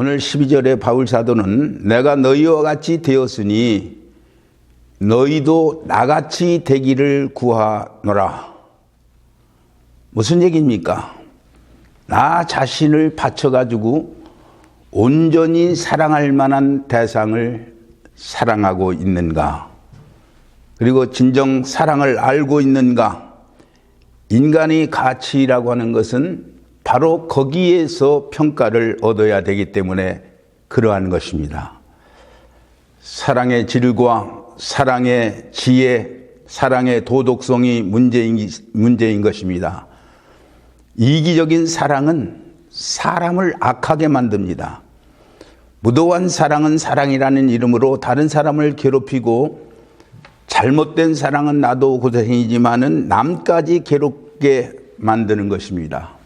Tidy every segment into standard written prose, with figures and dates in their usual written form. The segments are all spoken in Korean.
오늘 12절에 바울 사도는 내가 너희와 같이 되었으니 너희도 나같이 되기를 구하노라. 무슨 얘기입니까? 나 자신을 바쳐가지고 온전히 사랑할 만한 대상을 사랑하고 있는가? 그리고 진정 사랑을 알고 있는가? 인간의 가치라고 하는 것은 바로 거기에서 평가를 얻어야 되기 때문에 그러한 것입니다. 사랑의 질과 사랑의 지혜, 사랑의 도덕성이 문제인 것입니다. 이기적인 사랑은 사람을 악하게 만듭니다. 무도한 사랑은 사랑이라는 이름으로 다른 사람을 괴롭히고, 잘못된 사랑은 나도 고생이지만은 남까지 괴롭게 만드는 것입니다.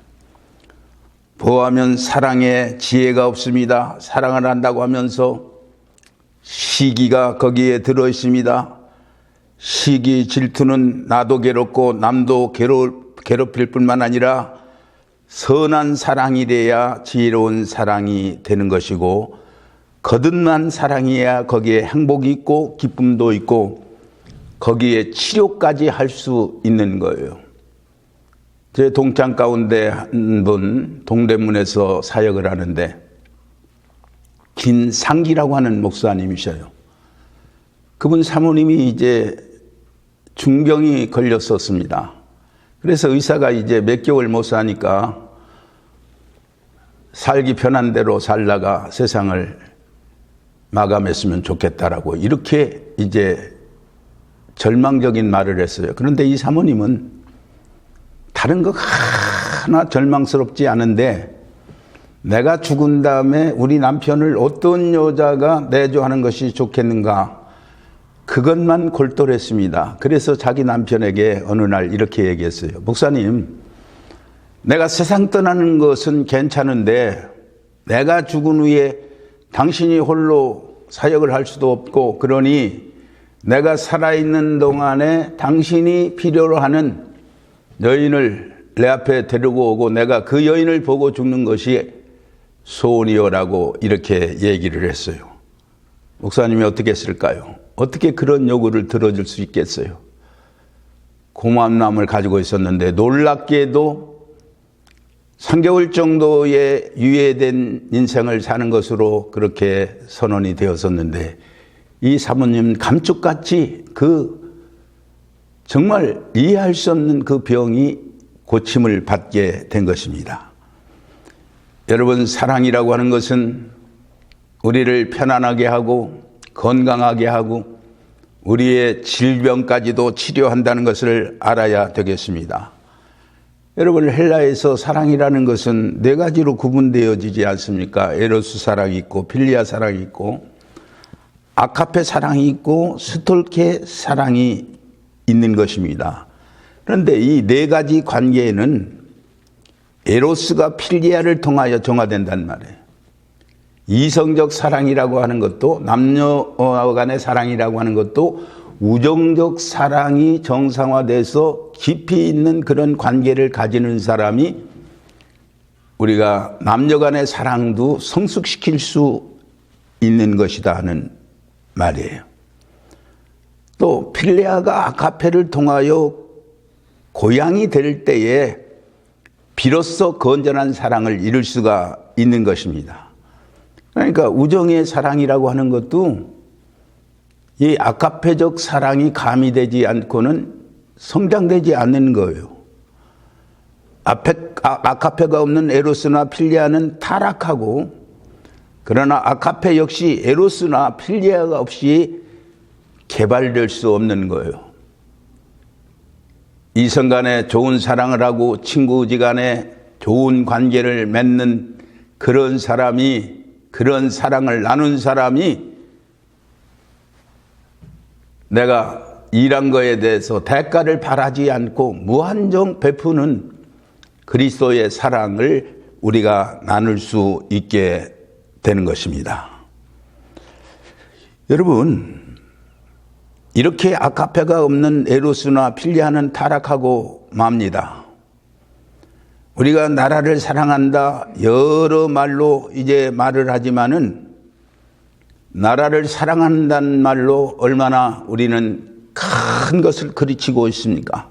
보아하면 사랑에 지혜가 없습니다. 사랑을 한다고 하면서 시기가 거기에 들어 있습니다. 시기, 질투는 나도 괴롭고 남도 괴롭힐 뿐만 아니라 선한 사랑이래야 지혜로운 사랑이 되는 것이고, 거듭난 사랑이야 거기에 행복이 있고 기쁨도 있고 거기에 치료까지 할 수 있는 거예요. 제 동창 가운데 한 분 동대문에서 사역을 하는데 김상기라고 하는 목사님이셔요. 그분 사모님이 이제 중병이 걸렸었습니다. 그래서 의사가 이제 몇 개월 못 사니까 살기 편한 대로 살다가 세상을 마감했으면 좋겠다라고 이렇게 이제 절망적인 말을 했어요. 그런데 이 사모님은 다른 거 하나 절망스럽지 않은데, 내가 죽은 다음에 우리 남편을 어떤 여자가 내조하는 것이 좋겠는가, 그것만 골똘했습니다. 그래서 자기 남편에게 어느 날 이렇게 얘기했어요. 목사님, 내가 세상 떠나는 것은 괜찮은데 내가 죽은 후에 당신이 홀로 사역을 할 수도 없고, 그러니 내가 살아있는 동안에 당신이 필요로 하는 여인을 내 앞에 데리고 오고 내가 그 여인을 보고 죽는 것이 소원이요라고 이렇게 얘기를 했어요. 목사님이 어떻게 했을까요? 어떻게 그런 요구를 들어줄 수 있겠어요? 고마운 마음을 가지고 있었는데 놀랍게도 3개월 정도의 유예된 인생을 사는 것으로 그렇게 선언이 되었었는데, 이 사모님 감쪽같이 정말 이해할 수 없는 그 병이 고침을 받게 된 것입니다. 여러분, 사랑이라고 하는 것은 우리를 편안하게 하고 건강하게 하고 우리의 질병까지도 치료한다는 것을 알아야 되겠습니다. 여러분, 헬라에서 사랑이라는 것은 네 가지로 구분되어지지 않습니까? 에로스 사랑이 있고 필리아 사랑이 있고 아카페 사랑이 있고 스톨케 사랑이 있는 것입니다. 그런데 이 네 가지 관계에는 에로스가 필리아를 통하여 정화된단 말이에요. 이성적 사랑이라고 하는 것도, 남녀 간의 사랑이라고 하는 것도 우정적 사랑이 정상화돼서 깊이 있는 그런 관계를 가지는 사람이 우리가 남녀 간의 사랑도 성숙시킬 수 있는 것이다 하는 말이에요. 또 필레아가 아카페를 통하여 고향이 될 때에 비로소 건전한 사랑을 이룰 수가 있는 것입니다. 그러니까 우정의 사랑이라고 하는 것도 이 아카페적 사랑이 가미되지 않고는 성장되지 않는 거예요. 아카페가 없는 에로스나 필리아는 타락하고, 그러나 아카페 역시 에로스나 필리아가 없이 개발될 수 없는 거예요. 이성 간에 좋은 사랑을 하고 친구지간에 좋은 관계를 맺는 그런 사람이, 그런 사랑을 나눈 사람이 내가 일한 거에 대해서 대가를 바라지 않고 무한정 베푸는 그리스도의 사랑을 우리가 나눌 수 있게 되는 것입니다. 여러분, 이렇게 아카페가 없는 에로스나 필리아는 타락하고 맙니다. 우리가 나라를 사랑한다 여러 말로 이제 말을 하지만은 나라를 사랑한다는 말로 얼마나 우리는 큰 것을 그르치고 있습니까?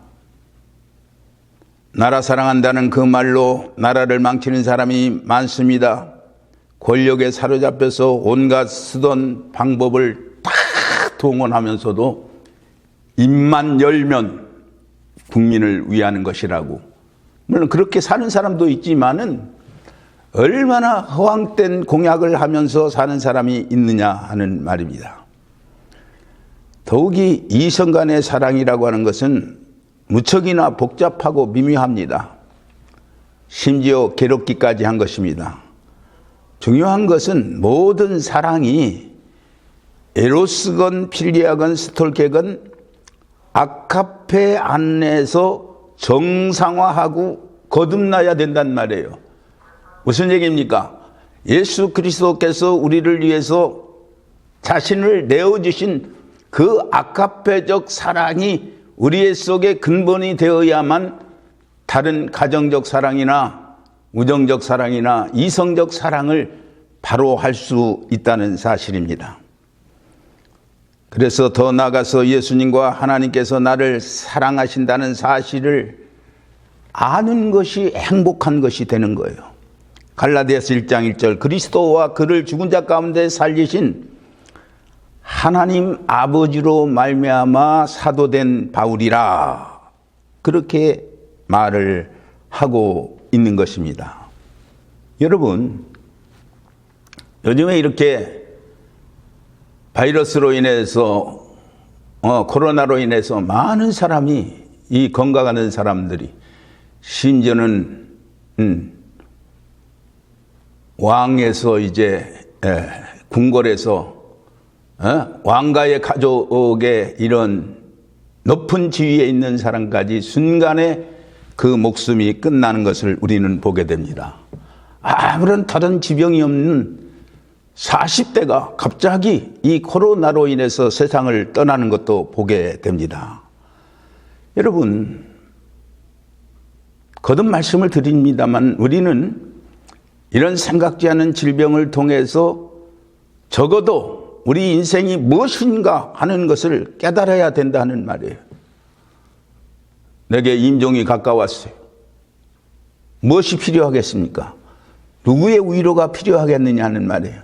나라 사랑한다는 그 말로 나라를 망치는 사람이 많습니다. 권력에 사로잡혀서 온갖 쓰던 방법을 다 동원하면서도 입만 열면 국민을 위하는 것이라고. 물론 그렇게 사는 사람도 있지만은 얼마나 허황된 공약을 하면서 사는 사람이 있느냐 하는 말입니다. 더욱이 이성 간의 사랑이라고 하는 것은 무척이나 복잡하고 미묘합니다. 심지어 괴롭기까지 한 것입니다. 중요한 것은 모든 사랑이 에로스건 필리아건 스톨케건 아카페 안에서 정상화하고 거듭나야 된단 말이에요. 무슨 얘기입니까? 예수 그리스도께서 우리를 위해서 자신을 내어주신 그 아카페적 사랑이 우리의 속에 근본이 되어야만 다른 가정적 사랑이나 우정적 사랑이나 이성적 사랑을 바로 할 수 있다는 사실입니다. 그래서 더 나아가서 예수님과 하나님께서 나를 사랑하신다는 사실을 아는 것이 행복한 것이 되는 거예요. 갈라디아서 1장 1절 그리스도와 그를 죽은 자 가운데 살리신 하나님 아버지로 말미암아 사도된 바울이라 그렇게 말을 하고 있는 것입니다. 여러분, 요즘에 이렇게 바이러스로 인해서 코로나로 인해서 많은 사람이 이 건강하는 사람들이 심지어는 왕에서 이제 궁궐에서 왕가의 가족의 이런 높은 지위에 있는 사람까지 순간에 그 목숨이 끝나는 것을 우리는 보게 됩니다. 아무런 다른 지병이 없는 40대가 갑자기 이 코로나로 인해서 세상을 떠나는 것도 보게 됩니다. 여러분, 거듭 말씀을 드립니다만 우리는 이런 생각지 않은 질병을 통해서 적어도 우리 인생이 무엇인가 하는 것을 깨달아야 된다는 말이에요. 내게 임종이 가까웠어요. 무엇이 필요하겠습니까? 누구의 위로가 필요하겠느냐 하는 말이에요.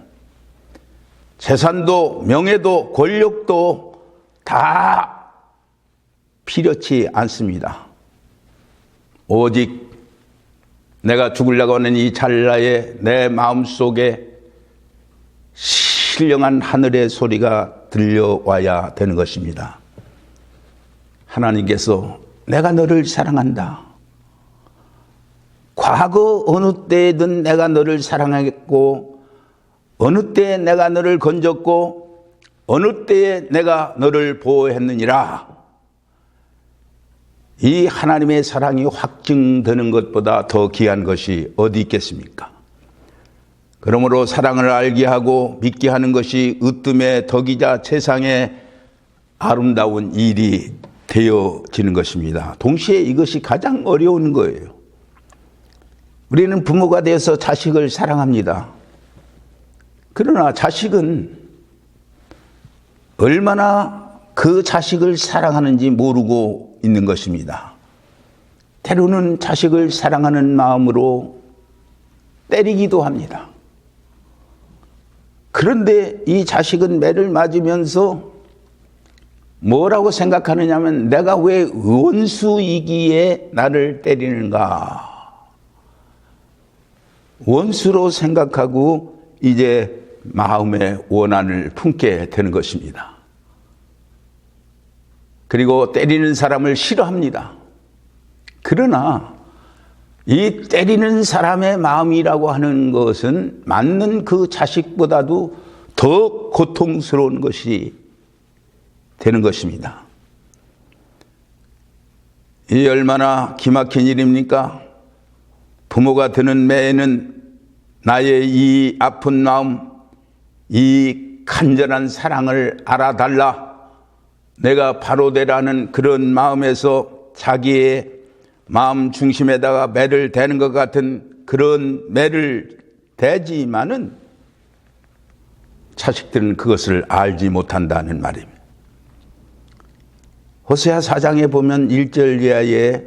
재산도 명예도 권력도 다 필요치 않습니다. 오직 내가 죽으려고 하는 이 찰나에 내 마음속에 신령한 하늘의 소리가 들려와야 되는 것입니다. 하나님께서 내가 너를 사랑한다. 과거 어느 때든 내가 너를 사랑했고 어느 때에 내가 너를 건졌고 어느 때에 내가 너를 보호했느니라. 이 하나님의 사랑이 확증되는 것보다 더 귀한 것이 어디 있겠습니까? 그러므로 사랑을 알게 하고 믿게 하는 것이 으뜸의 덕이자 세상의 아름다운 일이 되어지는 것입니다. 동시에 이것이 가장 어려운 거예요. 우리는 부모가 되어서 자식을 사랑합니다. 그러나 자식은 얼마나 그 자식을 사랑하는지 모르고 있는 것입니다. 때로는 자식을 사랑하는 마음으로 때리기도 합니다. 그런데 이 자식은 매를 맞으면서 뭐라고 생각하느냐 하면 내가 왜 원수이기에 나를 때리는가. 원수로 생각하고 이제 마음의 원한을 품게 되는 것입니다. 그리고 때리는 사람을 싫어합니다. 그러나 이 때리는 사람의 마음이라고 하는 것은 맞는 그 자식보다도 더 고통스러운 것이 되는 것입니다. 이 얼마나 기막힌 일입니까? 부모가 되는 매에는 나의 이 아픈 마음, 이 간절한 사랑을 알아달라. 내가 바로 되라는 그런 마음에서 자기의 마음 중심에다가 매를 대는 것 같은 그런 매를 대지만은 자식들은 그것을 알지 못한다는 말입니다. 호세아 4장에 보면 1절 이하에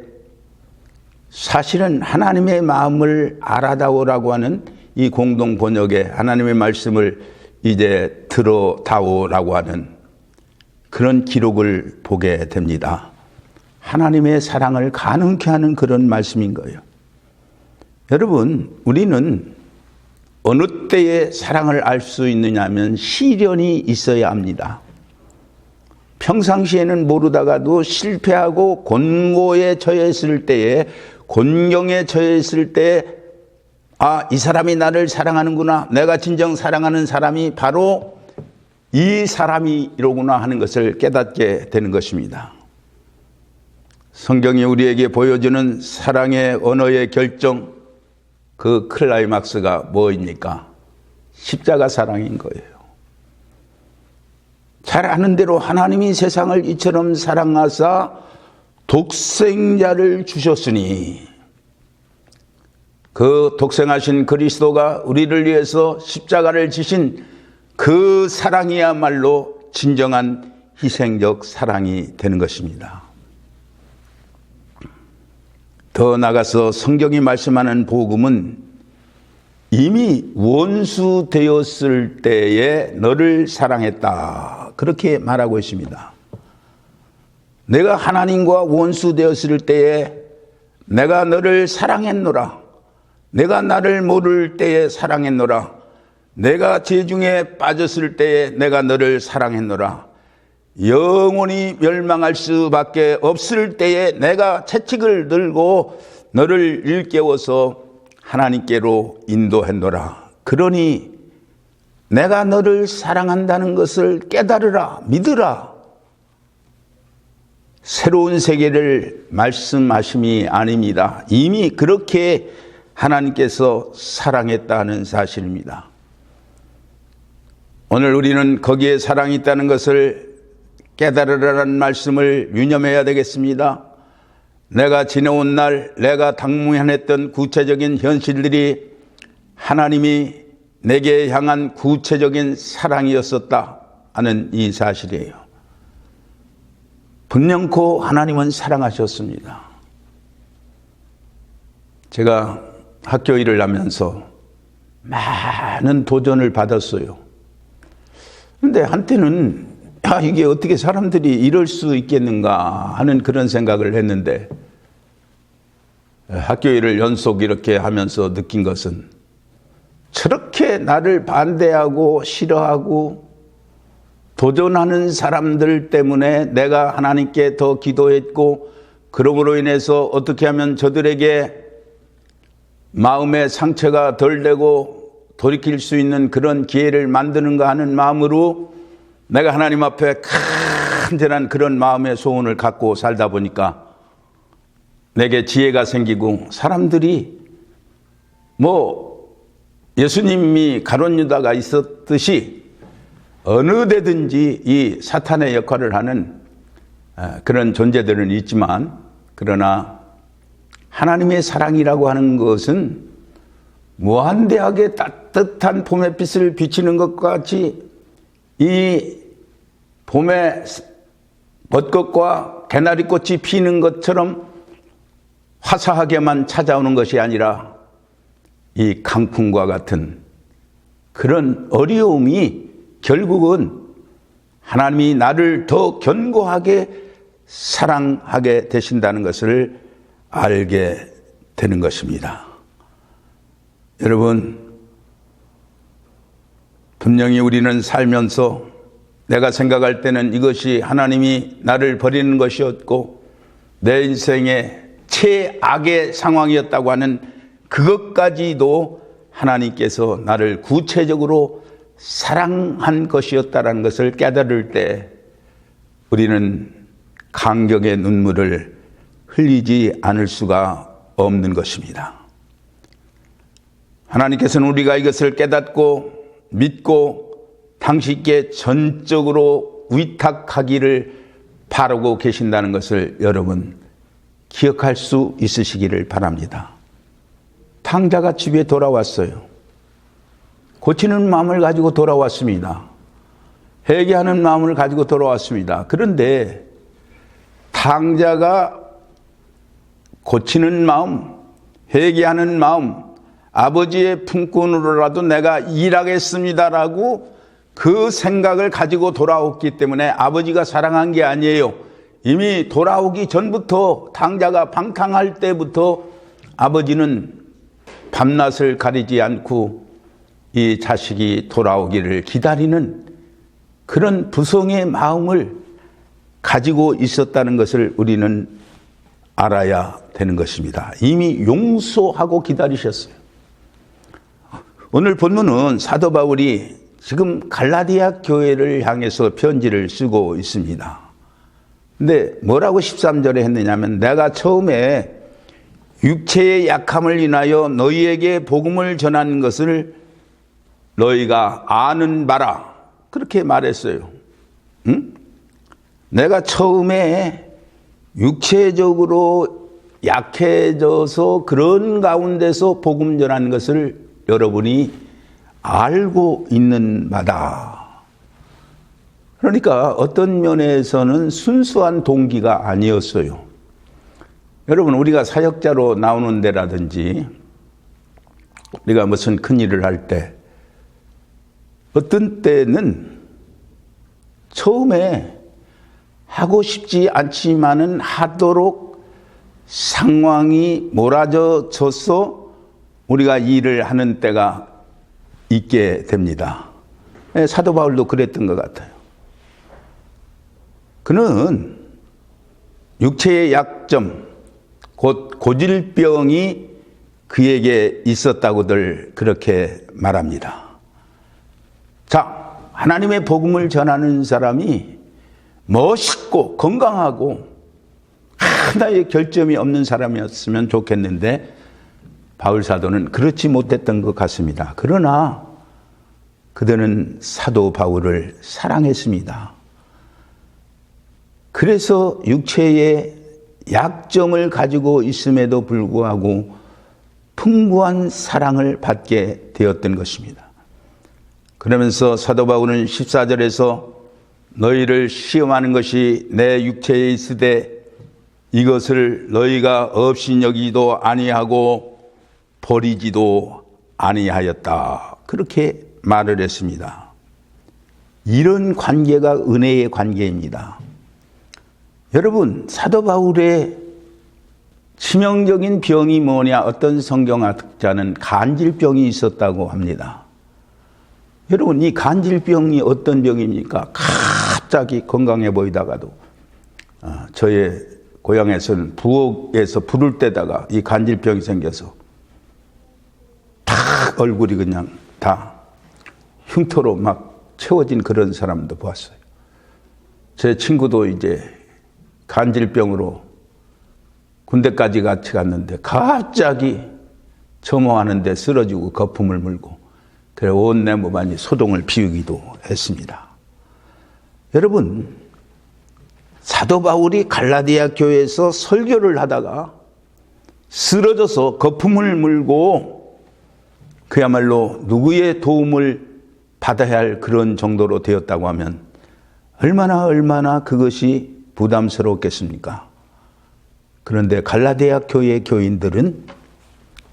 사실은 하나님의 마음을 알아다오라고 하는 이 공동 번역에 하나님의 말씀을 이제 들어다오라고 하는 그런 기록을 보게 됩니다. 하나님의 사랑을 가능케 하는 그런 말씀인 거예요. 여러분, 우리는 어느 때에 사랑을 알 수 있느냐 하면 시련이 있어야 합니다. 평상시에는 모르다가도 실패하고 곤고에 처해 있을 때에, 곤경에 처해 있을 때에 이 사람이 나를 사랑하는구나, 내가 진정 사랑하는 사람이 바로 이 사람이로구나 하는 것을 깨닫게 되는 것입니다. 성경이 우리에게 보여주는 사랑의 언어의 결정, 그 클라이막스가 뭐입니까? 십자가 사랑인 거예요. 잘 아는 대로 하나님이 세상을 이처럼 사랑하사 독생자를 주셨으니 그 독생하신 그리스도가 우리를 위해서 십자가를 지신 그 사랑이야말로 진정한 희생적 사랑이 되는 것입니다. 더 나아가서 성경이 말씀하는 복음은 이미 원수 되었을 때에 너를 사랑했다, 그렇게 말하고 있습니다. 내가 하나님과 원수 되었을 때에 내가 너를 사랑했노라, 내가 나를 모를 때에 사랑했노라, 내가 죄 중에 빠졌을 때에 내가 너를 사랑했노라, 영원히 멸망할 수밖에 없을 때에 내가 채찍을 들고 너를 일깨워서 하나님께로 인도했노라. 그러니 내가 너를 사랑한다는 것을 깨달으라, 믿으라. 새로운 세계를 말씀하심이 아닙니다. 이미 그렇게 하나님께서 사랑했다는 사실입니다. 오늘 우리는 거기에 사랑이 있다는 것을 깨달으라는 말씀을 유념해야 되겠습니다. 내가 지내온 날 내가 당면했던 구체적인 현실들이 하나님이 내게 향한 구체적인 사랑이었었다 하는 이 사실이에요. 분명코 하나님은 사랑하셨습니다. 제가 학교 일을 하면서 많은 도전을 받았어요. 그런데 한때는 이게 어떻게 사람들이 이럴 수 있겠는가 하는 그런 생각을 했는데, 학교 일을 연속 이렇게 하면서 느낀 것은 저렇게 나를 반대하고 싫어하고 도전하는 사람들 때문에 내가 하나님께 더 기도했고, 그러므로 인해서 어떻게 하면 저들에게 마음의 상처가 덜 되고 돌이킬 수 있는 그런 기회를 만드는가 하는 마음으로 내가 하나님 앞에 간절한 그런 마음의 소원을 갖고 살다 보니까 내게 지혜가 생기고, 사람들이 예수님이 가룟 유다가 있었듯이 어느 데든지 이 사탄의 역할을 하는 그런 존재들은 있지만, 그러나 하나님의 사랑이라고 하는 것은 무한대하게 따뜻한 봄의 빛을 비치는 것과 같이 이 봄에 벚꽃과 개나리꽃이 피는 것처럼 화사하게만 찾아오는 것이 아니라 이 강풍과 같은 그런 어려움이 결국은 하나님이 나를 더 견고하게 사랑하게 되신다는 것을 알게 되는 것입니다. 여러분, 분명히 우리는 살면서 내가 생각할 때는 이것이 하나님이 나를 버리는 것이었고 내 인생의 최악의 상황이었다고 하는 그것까지도 하나님께서 나를 구체적으로 사랑한 것이었다는 것을 깨달을 때 우리는 감격의 눈물을 흘리지 않을 수가 없는 것입니다. 하나님께서는 우리가 이것을 깨닫고 믿고 당신께 전적으로 위탁하기를 바라고 계신다는 것을 여러분 기억할 수 있으시기를 바랍니다. 탕자가 집에 돌아왔어요. 고치는 마음을 가지고 돌아왔습니다. 회개하는 마음을 가지고 돌아왔습니다. 그런데 탕자가 고치는 마음, 회개하는 마음, 아버지의 품꾼으로라도 내가 일하겠습니다라고 그 생각을 가지고 돌아왔기 때문에 아버지가 사랑한 게 아니에요. 이미 돌아오기 전부터, 탕자가 방탕할 때부터 아버지는 밤낮을 가리지 않고 이 자식이 돌아오기를 기다리는 그런 부성의 마음을 가지고 있었다는 것을 우리는 알아야 되는 것입니다. 이미 용서하고 기다리셨어요. 오늘 본문은 사도 바울이 지금 갈라디아 교회를 향해서 편지를 쓰고 있습니다. 근데 뭐라고 13절에 했느냐면, 내가 처음에 육체의 약함을 인하여 너희에게 복음을 전하는 것을 너희가 아는 바라. 그렇게 말했어요. 응? 내가 처음에 육체적으로 약해져서 그런 가운데서 복음 전하는 것을 여러분이 알고 있는 바다. 그러니까 어떤 면에서는 순수한 동기가 아니었어요. 여러분, 우리가 사역자로 나오는 데라든지 우리가 무슨 큰일을 할 때 어떤 때는 처음에 하고 싶지 않지만은 하도록 상황이 몰아져서 우리가 일을 하는 때가 있게 됩니다. 사도 바울도 그랬던 것 같아요. 그는 육체의 약점, 곧 고질병이 그에게 있었다고들 그렇게 말합니다. 자, 하나님의 복음을 전하는 사람이 멋있고 건강하고 하나의 결점이 없는 사람이었으면 좋겠는데 바울 사도는 그렇지 못했던 것 같습니다. 그러나 그들은 사도 바울을 사랑했습니다. 그래서 육체의 약점을 가지고 있음에도 불구하고 풍부한 사랑을 받게 되었던 것입니다. 그러면서 사도 바울은 14절에서 너희를 시험하는 것이 내 육체에 있으되 이것을 너희가 없이 여기지도 아니하고 버리지도 아니하였다. 그렇게 말을 했습니다. 이런 관계가 은혜의 관계입니다. 여러분, 사도 바울의 치명적인 병이 뭐냐? 어떤 성경학자는 간질병이 있었다고 합니다. 여러분, 이 간질병이 어떤 병입니까? 갑자기 건강해 보이다가도 저의 고향에서는 부엌에서 불을 떼다가 이 간질병이 생겨서 다 얼굴이 그냥 다 흉터로 막 채워진 그런 사람도 보았어요. 제 친구도 이제 간질병으로 군대까지 같이 갔는데 갑자기 점호하는데 쓰러지고 거품을 물고 그래 온 내 몸안이 소동을 피우기도 했습니다. 여러분, 사도 바울이 갈라디아 교회에서 설교를 하다가 쓰러져서 거품을 물고 그야말로 누구의 도움을 받아야 할 그런 정도로 되었다고 하면 얼마나 그것이 부담스러웠겠습니까? 그런데 갈라디아 교회 교인들은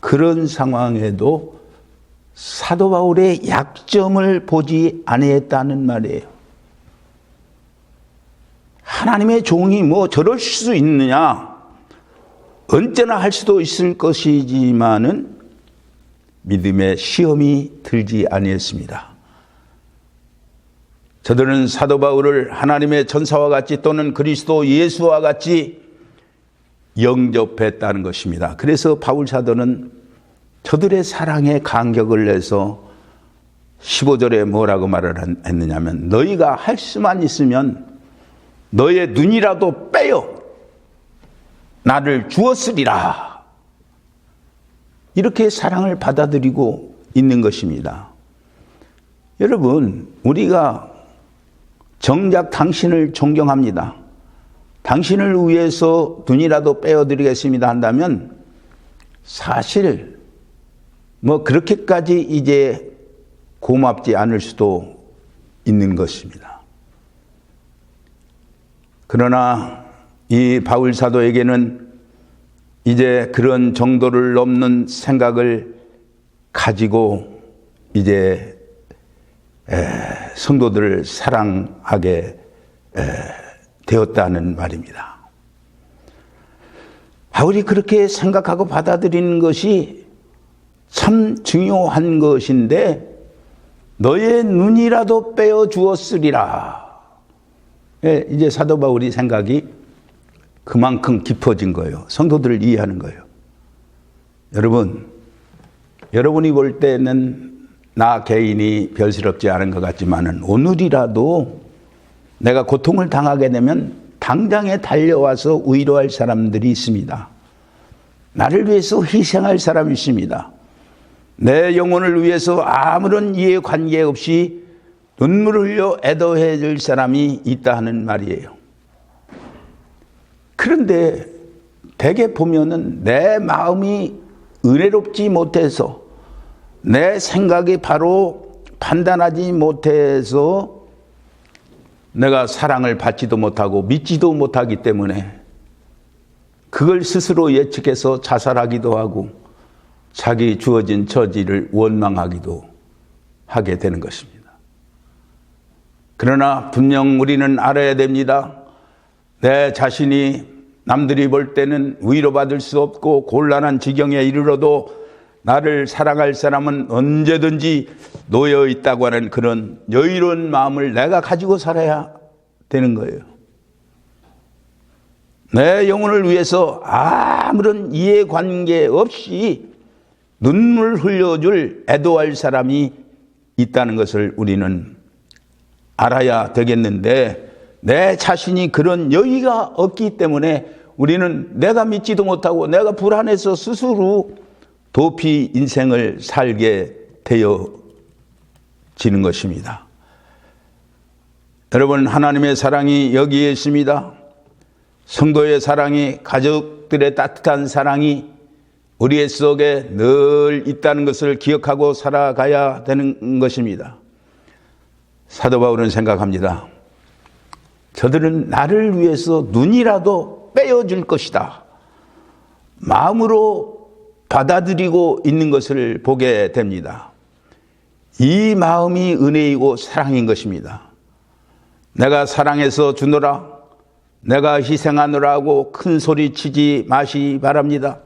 그런 상황에도 사도 바울의 약점을 보지 아니했다는 말이에요. 하나님의 종이 뭐 저럴 수 있느냐? 언제나 할 수도 있을 것이지만은 믿음의 시험이 들지 아니했습니다. 저들은 사도 바울을 하나님의 전사와 같이 또는 그리스도 예수와 같이 영접했다는 것입니다. 그래서 바울 사도는 저들의 사랑에 감격을 내서 15절에 뭐라고 말을 했느냐면 너희가 할 수만 있으면 너의 눈이라도 빼어 나를 주었으리라. 이렇게 사랑을 받아들이고 있는 것입니다. 여러분, 우리가 정작 당신을 존경합니다. 당신을 위해서 눈이라도 빼어드리겠습니다 한다면 사실 뭐 그렇게까지 이제 고맙지 않을 수도 있는 것입니다. 그러나 이 바울 사도에게는 이제 그런 정도를 넘는 생각을 가지고 이제 성도들을 사랑하게 되었다는 말입니다. 바울이 그렇게 생각하고 받아들이는 것이 참 중요한 것인데 너의 눈이라도 빼어 주었으리라. 이제 사도 바울이 생각이 그만큼 깊어진 거예요. 성도들을 이해하는 거예요. 여러분이 볼 때는 나 개인이 별스럽지 않은 것 같지만은 오늘이라도 내가 고통을 당하게 되면 당장에 달려와서 위로할 사람들이 있습니다. 나를 위해서 희생할 사람이 있습니다. 내 영혼을 위해서 아무런 이해관계 없이 눈물을 흘려 애도해 줄 사람이 있다 하는 말이에요. 그런데 대개 보면은 내 마음이 은혜롭지 못해서 내 생각이 바로 판단하지 못해서 내가 사랑을 받지도 못하고 믿지도 못하기 때문에 그걸 스스로 예측해서 자살하기도 하고 자기 주어진 처지를 원망하기도 하게 되는 것입니다. 그러나 분명 우리는 알아야 됩니다. 내 자신이 남들이 볼 때는 위로받을 수 없고 곤란한 지경에 이르러도 나를 사랑할 사람은 언제든지 놓여 있다고 하는 그런 여유로운 마음을 내가 가지고 살아야 되는 거예요. 내 영혼을 위해서 아무런 이해관계 없이 눈물 흘려줄 애도할 사람이 있다는 것을 우리는 알아야 되겠는데 내 자신이 그런 여유가 없기 때문에 우리는 내가 믿지도 못하고 내가 불안해서 스스로 도피 인생을 살게 되어지는 것입니다. 여러분, 하나님의 사랑이 여기에 있습니다. 성도의 사랑이, 가족들의 따뜻한 사랑이 우리의 속에 늘 있다는 것을 기억하고 살아가야 되는 것입니다. 사도 바울은 생각합니다. 저들은 나를 위해서 눈이라도 빼어줄 것이다. 마음으로 받아들이고 있는 것을 보게 됩니다. 이 마음이 은혜이고 사랑인 것입니다. 내가 사랑해서 주노라, 내가 희생하노라 하고 큰 소리 치지 마시 바랍니다.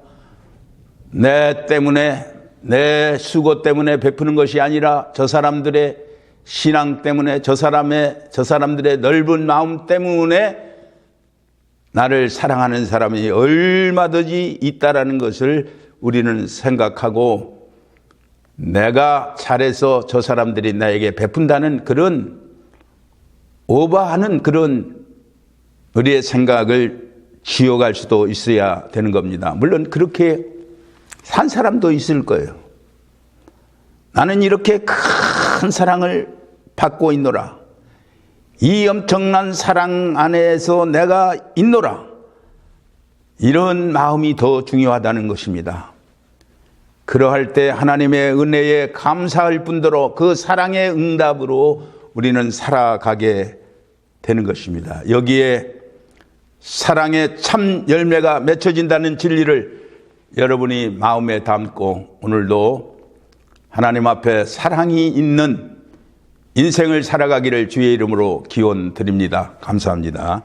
내 때문에, 내 수고 때문에 베푸는 것이 아니라 저 사람들의 신앙 때문에, 저 사람들의 넓은 마음 때문에 나를 사랑하는 사람이 얼마든지 있다라는 것을 우리는 생각하고 내가 잘해서 저 사람들이 나에게 베푼다는 그런 오버하는 그런 우리의 생각을 지어갈 수도 있어야 되는 겁니다. 물론 그렇게 산 사람도 있을 거예요. 나는 이렇게 큰 사랑을 받고 있노라. 이 엄청난 사랑 안에서 내가 있노라. 이런 마음이 더 중요하다는 것입니다. 그러할 때 하나님의 은혜에 감사할 뿐더러 그 사랑의 응답으로 우리는 살아가게 되는 것입니다. 여기에 사랑의 참 열매가 맺혀진다는 진리를 여러분이 마음에 담고 오늘도 하나님 앞에 사랑이 있는 인생을 살아가기를 주의 이름으로 기원 드립니다. 감사합니다.